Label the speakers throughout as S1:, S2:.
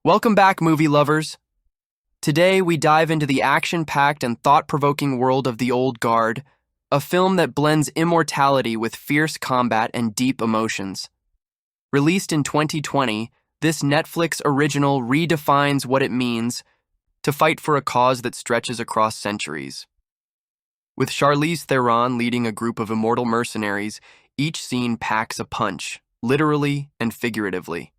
S1: Welcome back, movie lovers. Today, we dive into the action-packed and thought-provoking world of The Old Guard, a film that blends immortality with fierce combat and deep emotions. Released in 2020, this Netflix original redefines what it means to fight for a cause that stretches across centuries. With Charlize Theron leading a group of immortal mercenaries, each scene packs a punch, literally and figuratively.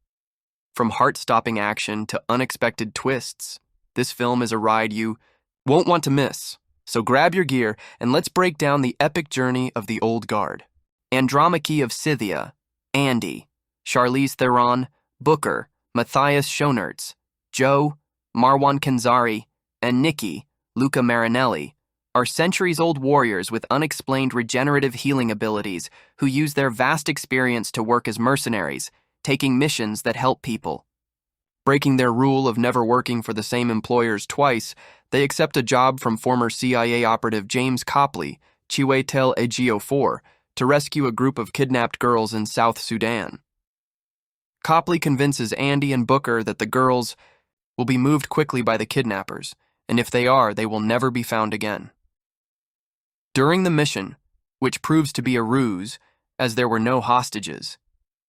S1: From heart-stopping action to unexpected twists, this film is a ride you won't want to miss. So grab your gear and let's break down the epic journey of the Old Guard. Andromache of Scythia, Andy, Charlize Theron, Booker, Matthias Schoenaerts, Joe, Marwan Kenzari, and Nikki, Luca Marinelli, are centuries-old warriors with unexplained regenerative healing abilities who use their vast experience to work as mercenaries, taking missions that help people. Breaking their rule of never working for the same employers twice, they accept a job from former CIA operative James Copley, Chiwetel Ejiofor, to rescue a group of kidnapped girls in South Sudan. Copley convinces Andy and Booker that the girls will be moved quickly by the kidnappers, and if they are, they will never be found again. During the mission, which proves to be a ruse, as there were no hostages,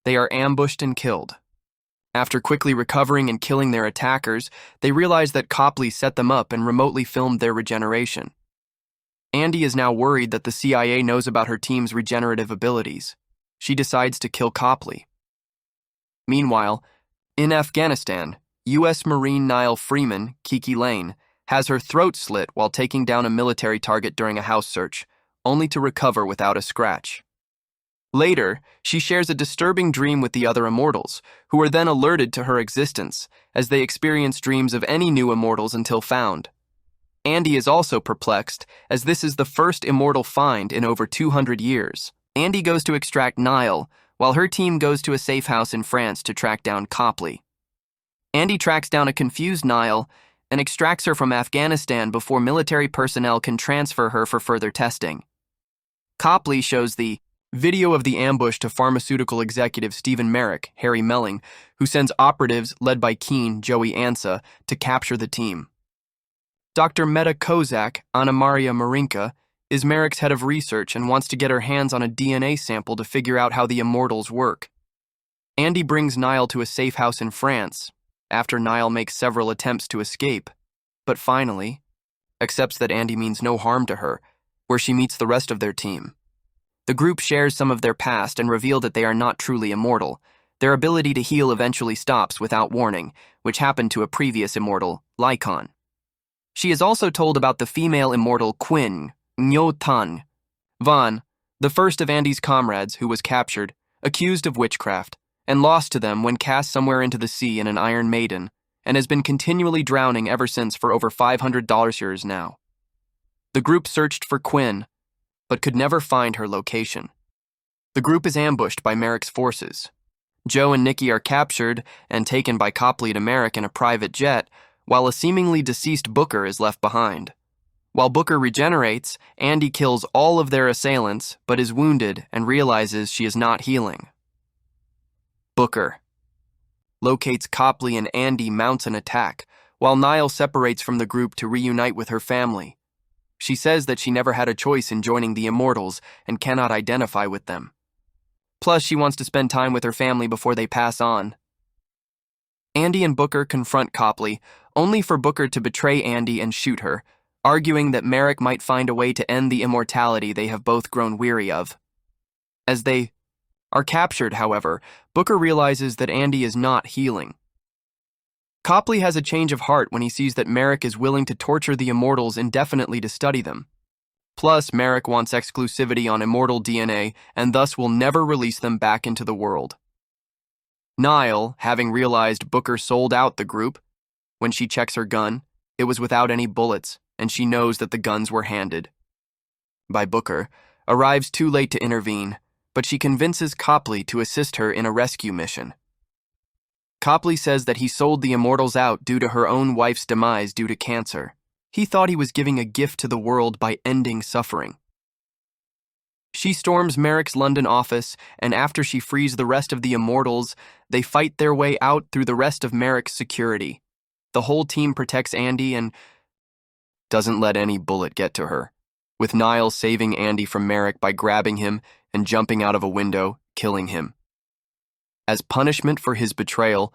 S1: they are ambushed and killed. After quickly recovering and killing their attackers, they realize that Copley set them up and remotely filmed their regeneration. Andy is now worried that the CIA knows about her team's regenerative abilities. She decides to kill Copley. Meanwhile, in Afghanistan, U.S. Marine Nile Freeman, Kiki Lane, has her throat slit while taking down a military target during a house search, only to recover without a scratch. Later, she shares a disturbing dream with the other immortals, who are then alerted to her existence, as they experience dreams of any new immortals until found. Andy is also perplexed, as this is the first immortal find in over 200 years. Andy goes to extract Nile, while her team goes to a safe house in France to track down Copley. Andy tracks down a confused Nile and extracts her from Afghanistan before military personnel can transfer her for further testing. Copley shows the video of the ambush to pharmaceutical executive Stephen Merrick, Harry Melling, who sends operatives led by Keen, Joey Ansa, to capture the team. Dr. Meta Kozak, Anna Maria Marinka, is Merrick's head of research and wants to get her hands on a DNA sample to figure out how the immortals work. Andy brings Nile to a safe house in France, after Nile makes several attempts to escape, but finally accepts that Andy means no harm to her, where she meets the rest of their team. The group shares some of their past and reveal that they are not truly immortal. Their ability to heal eventually stops without warning, which happened to a previous immortal, Lycon. She is also told about the female immortal Quinn, Nyo Tan, Van, the first of Andy's comrades who was captured, accused of witchcraft, and lost to them when cast somewhere into the sea in an Iron Maiden, and has been continually drowning ever since for over $500 years now. The group searched for Quinn, but could never find her location. The group is ambushed by Merrick's forces. Joe and Nikki are captured and taken by Copley to Merrick in a private jet, while a seemingly deceased Booker is left behind. While Booker regenerates, Andy kills all of their assailants, but is wounded and realizes she is not healing. Booker locates Copley and Andy mounts an attack, while Nile separates from the group to reunite with her family. She says that she never had a choice in joining the Immortals and cannot identify with them. Plus, she wants to spend time with her family before they pass on. Andy and Booker confront Copley, only for Booker to betray Andy and shoot her, arguing that Merrick might find a way to end the immortality they have both grown weary of. As they are captured, however, Booker realizes that Andy is not healing. Copley has a change of heart when he sees that Merrick is willing to torture the immortals indefinitely to study them. Plus, Merrick wants exclusivity on immortal DNA and thus will never release them back into the world. Nile, having realized Booker sold out the group, when she checks her gun, it was without any bullets, and she knows that the guns were handed by Booker, arrives too late to intervene, but she convinces Copley to assist her in a rescue mission. Copley says that he sold the immortals out due to her own wife's demise due to cancer. He thought he was giving a gift to the world by ending suffering. She storms Merrick's London office, and after she frees the rest of the Immortals, they fight their way out through the rest of Merrick's security. The whole team protects Andy and doesn't let any bullet get to her, with Nile saving Andy from Merrick by grabbing him and jumping out of a window, killing him. As punishment for his betrayal,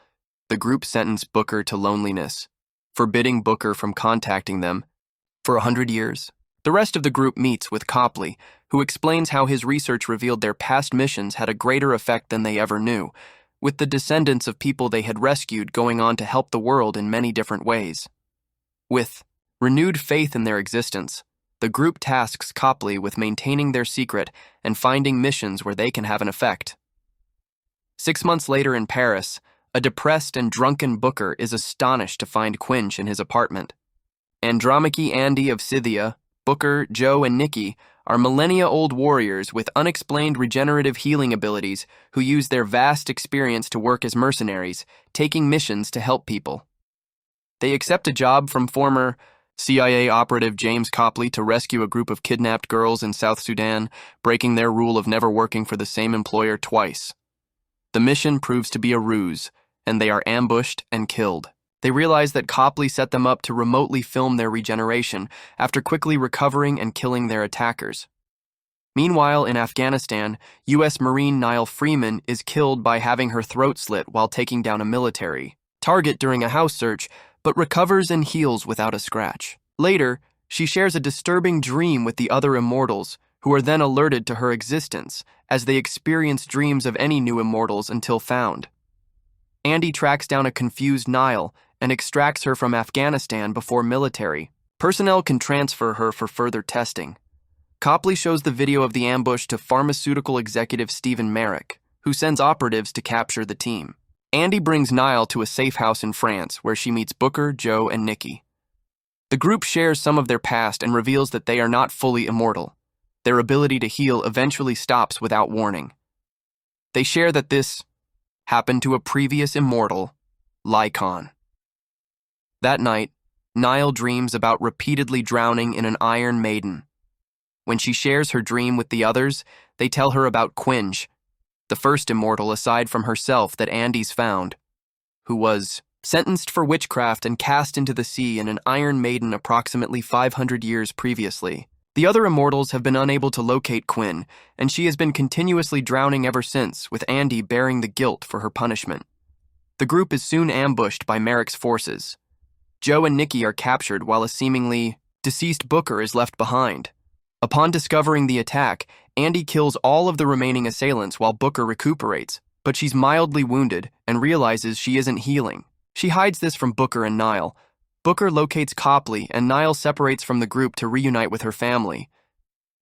S1: the group sentenced Booker to loneliness, forbidding Booker from contacting them for 100 years. The rest of the group meets with Copley, who explains how his research revealed their past missions had a greater effect than they ever knew, with the descendants of people they had rescued going on to help the world in many different ways. With renewed faith in their existence, the group tasks Copley with maintaining their secret and finding missions where they can have an effect. 6 months later in Paris, a depressed and drunken Booker is astonished to find Quinch in his apartment. Andromache Andy of Scythia, Booker, Joe, and Nikki are millennia-old warriors with unexplained regenerative healing abilities who use their vast experience to work as mercenaries, taking missions to help people. They accept a job from former CIA operative James Copley to rescue a group of kidnapped girls in South Sudan, breaking their rule of never working for the same employer twice. The mission proves to be a ruse, and they are ambushed and killed. They realize that Copley set them up to remotely film their regeneration after quickly recovering and killing their attackers. Meanwhile, in Afghanistan, U.S. Marine Nile Freeman is killed by having her throat slit while taking down a military target during a house search, but recovers and heals without a scratch. Later, she shares a disturbing dream with the other Immortals, who are then alerted to her existence as they experience dreams of any new Immortals until found. Andy tracks down a confused Nile and extracts her from Afghanistan before military personnel can transfer her for further testing. Copley shows the video of the ambush to pharmaceutical executive Stephen Merrick, who sends operatives to capture the team. Andy brings Nile to a safe house in France where she meets Booker, Joe, and Nikki. The group shares some of their past and reveals that they are not fully immortal. Their ability to heal eventually stops without warning. They share that this happened to a previous immortal, Lycon. That night, Nile dreams about repeatedly drowning in an Iron Maiden. When she shares her dream with the others, they tell her about Quinch, the first immortal aside from herself that Andy's found, who was sentenced for witchcraft and cast into the sea in an Iron Maiden approximately 500 years previously. The other immortals have been unable to locate Quinn, and she has been continuously drowning ever since, with Andy bearing the guilt for her punishment. The group is soon ambushed by Merrick's forces. Joe and Nikki are captured while a seemingly deceased Booker is left behind. Upon discovering the attack, Andy kills all of the remaining assailants while Booker recuperates, but she's mildly wounded and realizes she isn't healing. She hides this from Booker and Nile. Booker locates Copley, and Nile separates from the group to reunite with her family.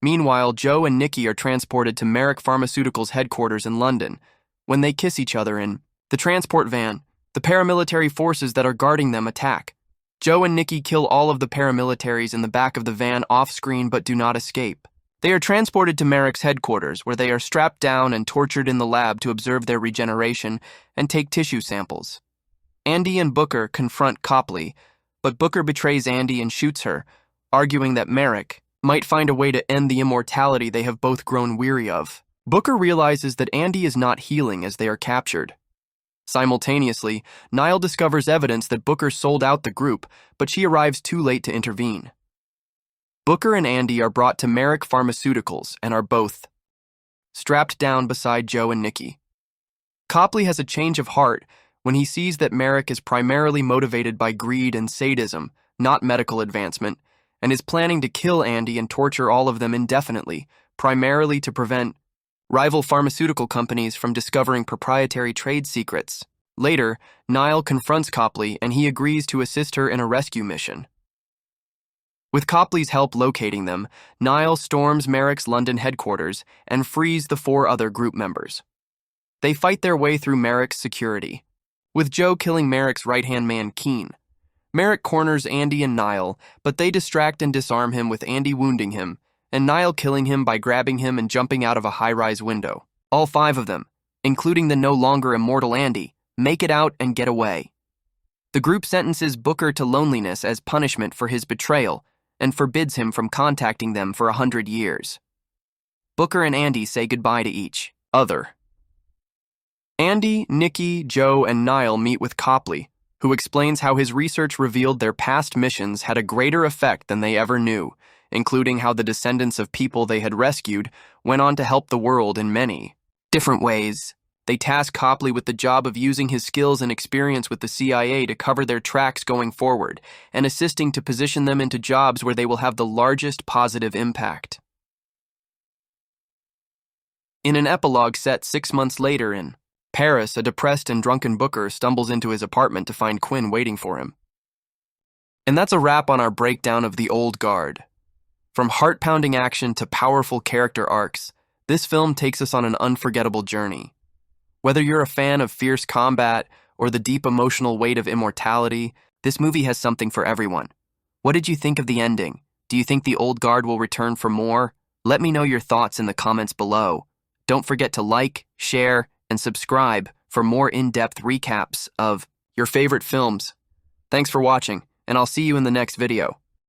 S1: Meanwhile, Joe and Nikki are transported to Merrick Pharmaceuticals' headquarters in London. When they kiss each other in the transport van, the paramilitary forces that are guarding them attack. Joe and Nikki kill all of the paramilitaries in the back of the van off-screen but do not escape. They are transported to Merrick's headquarters, where they are strapped down and tortured in the lab to observe their regeneration and take tissue samples. Andy and Booker confront Copley, but Booker betrays Andy and shoots her, arguing that Merrick might find a way to end the immortality they have both grown weary of. Booker realizes that Andy is not healing as they are captured. Simultaneously, Nile discovers evidence that Booker sold out the group, but she arrives too late to intervene. Booker and Andy are brought to Merrick Pharmaceuticals and are both strapped down beside Joe and Nikki. Copley has a change of heart when he sees that Merrick is primarily motivated by greed and sadism, not medical advancement, and is planning to kill Andy and torture all of them indefinitely, primarily to prevent rival pharmaceutical companies from discovering proprietary trade secrets. Later, Nile confronts Copley and he agrees to assist her in a rescue mission. With Copley's help locating them, Nile storms Merrick's London headquarters and frees the 4 other group members. They fight their way through Merrick's security, with Joe killing Merrick's right-hand man Keen. Merrick corners Andy and Nile, but they distract and disarm him with Andy wounding him, and Nile killing him by grabbing him and jumping out of a high-rise window. All 5 of them, including the no longer immortal Andy, make it out and get away. The group sentences Booker to loneliness as punishment for his betrayal and forbids him from contacting them for 100 years. Booker and Andy say goodbye to each other. Andy, Nikki, Joe, and Nile meet with Copley, who explains how his research revealed their past missions had a greater effect than they ever knew, including how the descendants of people they had rescued went on to help the world in many different ways. They task Copley with the job of using his skills and experience with the CIA to cover their tracks going forward, and assisting to position them into jobs where they will have the largest positive impact. In an epilogue set 6 months later in Paris, a depressed and drunken Booker stumbles into his apartment to find Quinn waiting for him. And that's a wrap on our breakdown of The Old Guard. From heart-pounding action to powerful character arcs, this film takes us on an unforgettable journey. Whether you're a fan of fierce combat or the deep emotional weight of immortality, this movie has something for everyone. What did you think of the ending? Do you think The Old Guard will return for more? Let me know your thoughts in the comments below. Don't forget to like, share, and subscribe for more in-depth recaps of your favorite films. Thanks for watching, and I'll see you in the next video.